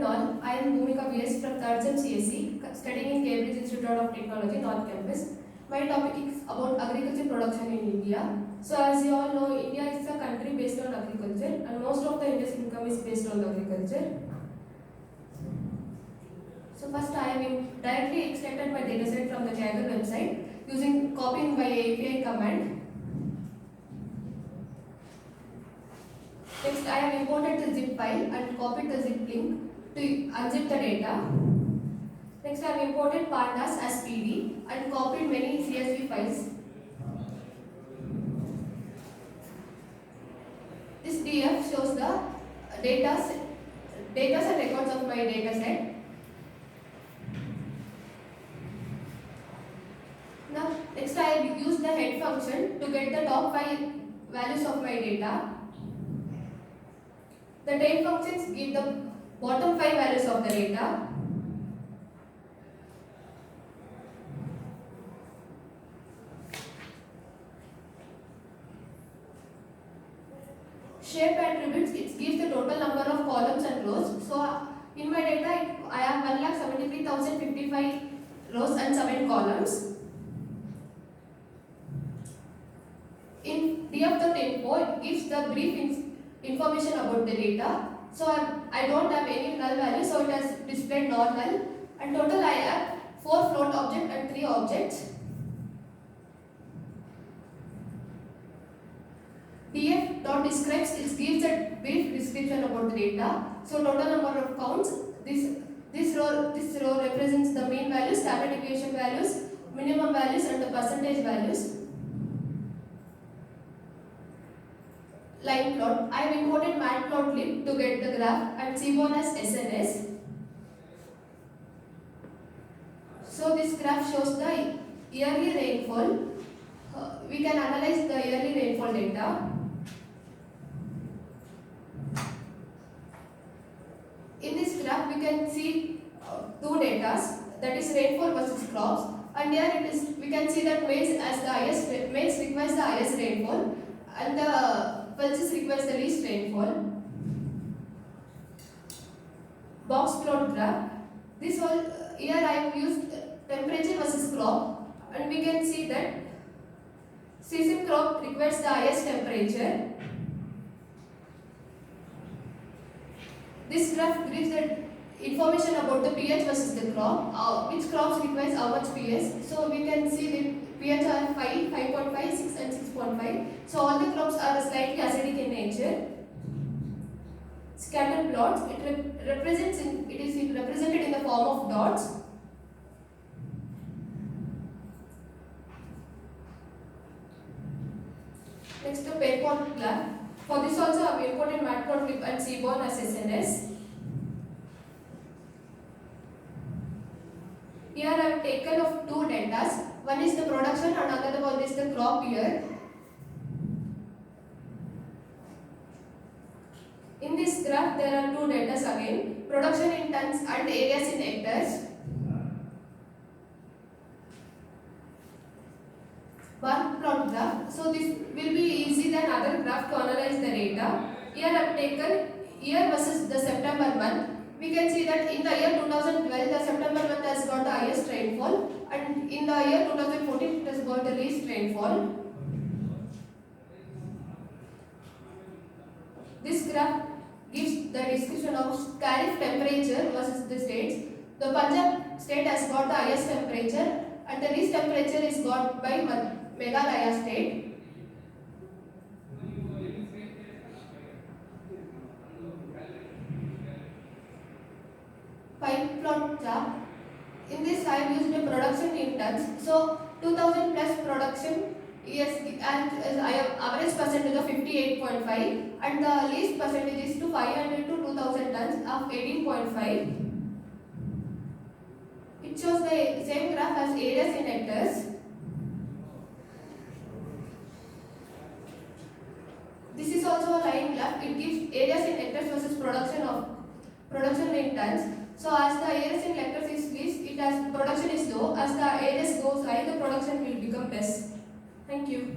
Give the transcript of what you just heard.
all, I am Bhumika VS from 3rd Sem CSE, studying in Cambridge Institute of Technology, North Campus. My topic is about agriculture production in India. So as you all know, India is a country based on agriculture and most of the India's income is based on agriculture. So first I have directly extracted my dataset from the Kaggle website using copying by API command. Next, I have imported the zip file and copied the zip link to unzip the data. Next, I have imported pandas as PD and copied many CSV files. This DF shows the data and records of my dataset. Now, next I have used the head function to get the top 5 values of my data. The tail functions give the bottom 5 values of the data. Shape attributes, it gives the total number of columns and rows. So in my data, I have 1,73,055 rows and 7 columns. In df.info, it gives the brief information about the data. So I don't have any null value, so it has displayed non-null. And total I have 4 float objects and 3 objects. df.describes, it gives a brief description about the data. So total number of counts, this row represents the mean values, standard deviation values, minimum values and the percentage values. Line plot, I have imported matplotlib to get the graph and seaborn as SNS. So this graph shows the yearly rainfall. We can analyze the yearly rainfall data. In this graph we can see two data, that is rainfall versus crops, and here it is, we can see that maize requires the highest rainfall and the pulses requires the least rainfall. Box plot graph. This all here I have used temperature versus crop, and we can see that season crop requires the highest temperature. This graph gives the information about the pH versus the crop, which crops requires how much pH. So we can see that pH are 5, 5.5, 6 and 6.5. So all the crops are slightly acidic in nature. Scatter plots, it is represented in the form of dots. Next, the pairpot graph. For this also I have imported matplotlib and seaborn as SNS. Here I have taken of two data. One is the production and another one is the crop year. In this graph there are two data again, production in tons and areas in hectares. Bar plot graph. So this will be easy than other graph to analyze the data. Here I have taken year versus the September month. We can see that in the year 2012 the September month has got the highest rainfall, and in the year 2014 it has got the least rainfall. This graph gives the description of tariff temperature versus the states. The Punjab state has got the highest temperature and the least temperature is got by Meghalaya state. Pipe plot chart. In this I have used the production in tons. So 2000 plus production, yes, and I have average percentage of 58.5 and the least percentage is to 500 to 2000 tons of 18.5. It shows the same graph as areas in hectares. This is also a line graph. It gives areas in hectares versus production in tons. So as the areas in hectares is least, it has production is low. As the areas goes high, the production will become less. Thank you.